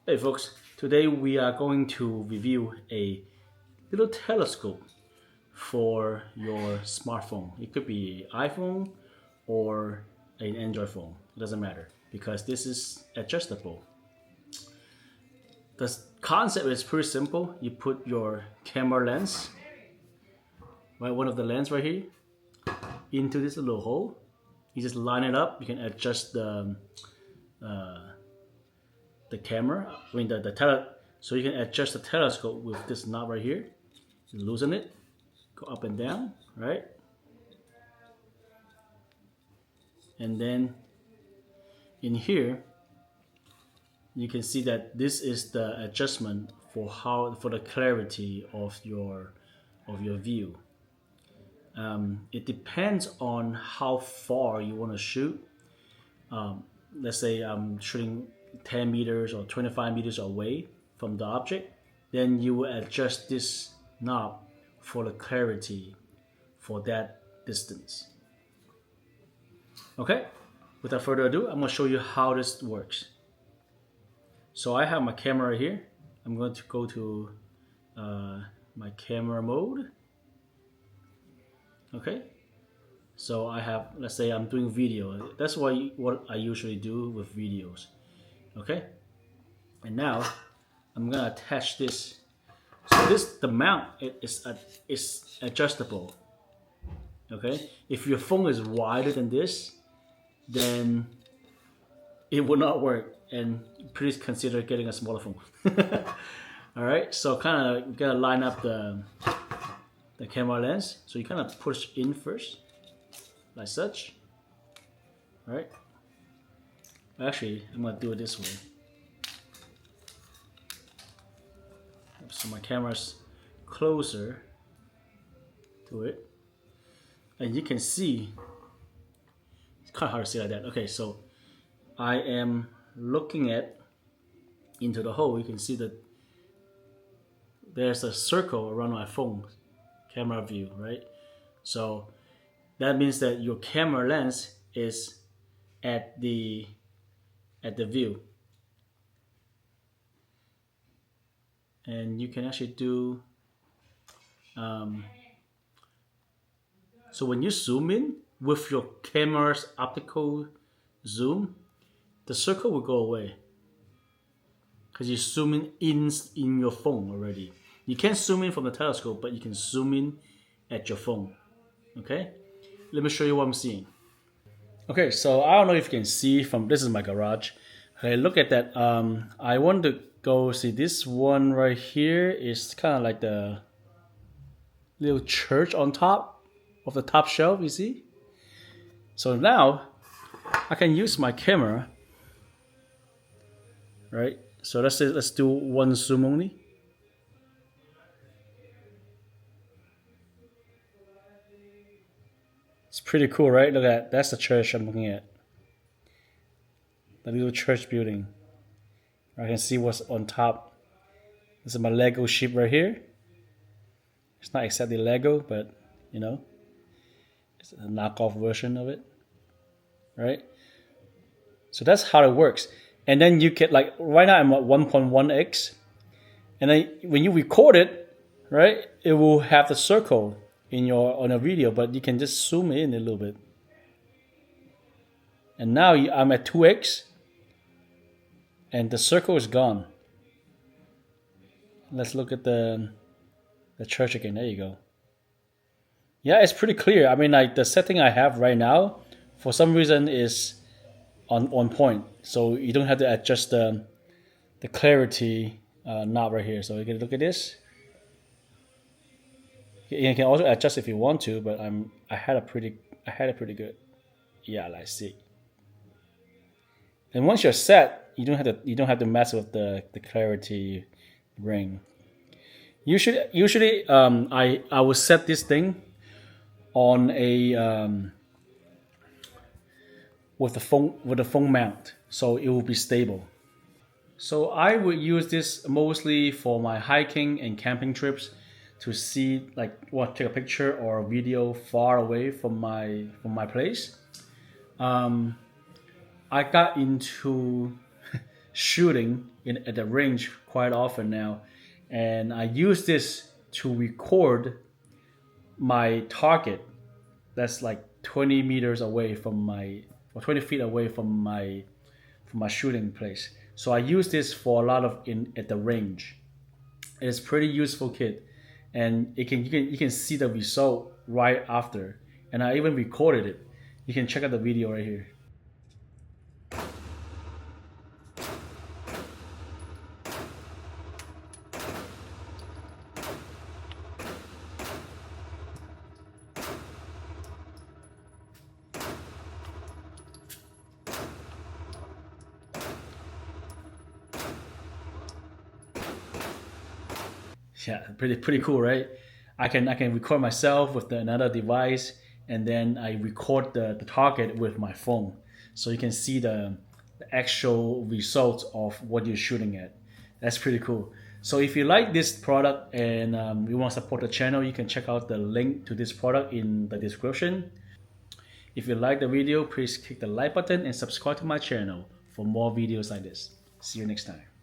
Hey folks, today we are going to review a little telescope for your smartphone. It could be iPhone or an Android phone. It doesn't matter because this is adjustable. The concept is pretty simple. You put your camera lens, right, one of the lens right here, into this little hole. You just line it up. You can adjust the camera. So you can adjust the telescope with this knob right here. You loosen it, go up and down, right? And then in here, you can see that this is the adjustment for the clarity of your view. It depends on how far you want to shoot. Let's say I'm shooting 10 meters or 25 meters away from the object, then you will adjust this knob for the clarity for that distance. Okay, without further ado, I'm going to show you how this works. So I have my camera here. I'm going to go to my camera mode. Okay, so I have, let's say I'm doing video. That's what I usually do with videos. Okay, and now I'm gonna attach this. So the mount is adjustable. Okay, if your phone is wider than this, then it will not work, and please consider getting a smaller phone. All right, so kind of gotta line up the camera lens. So you kind of push in first, like such. All right. Actually, I'm gonna do it this way. So my camera's closer to it, and you can see it's kind of hard to see like that. Okay, so I am looking into the hole. You can see that there's a circle around my phone camera view, right? So that means that your camera lens is at the view, and you can actually do so when you zoom in with your camera's optical zoom, the circle will go away because you're zooming in your phone already. You can't zoom in from the telescope, but you can zoom in at your phone. Okay, let me show you what I'm seeing. Okay, so I don't know if you can see from this is my garage. Okay, look at that. I want to go see this one right here is kind of like the little church on top of the top shelf, you see? So now I can use my camera, right? So let's do one zoom only. It's pretty cool, right? Look at that. That's the church I'm looking at. The little church building. I can see what's on top. This is my Lego ship right here. It's not exactly Lego, but you know, it's a knockoff version of it, right? So that's how it works. And then you get like right now I'm at 1.1x, and then when you record it, right, it will have the circle on a video, but you can just zoom in a little bit. And now I'm at 2x, and the circle is gone. Let's look at the church again. There you go. Yeah, it's pretty clear. I mean, like the setting I have right now, for some reason, is on point. So you don't have to adjust the clarity knob right here. So you can look at this. You can also adjust if you want to, but I had it pretty good. Yeah, let's see. And once you're set, you don't have to mess with the clarity ring. Usually, I will set this thing on a with the phone mount, so it will be stable. So I would use this mostly for my hiking and camping trips to see take a picture or a video far away from my place. I got into shooting at the range quite often now, and I use this to record my target that's like 20 meters away from my, or 20 feet away from my shooting place. So I use this for a lot of in at the range. It's pretty useful kit, and you can see the result right after. And I even recorded it. You can check out the video right here. Yeah, pretty cool, right? I can record myself with another device, and then I record the target with my phone, so you can see the actual results of what you're shooting at. That's pretty cool. So if you like this product and you want to support the channel, you can check out the link to this product in the description. If you like the video, please click the like button and subscribe to my channel for more videos like this. See you next time.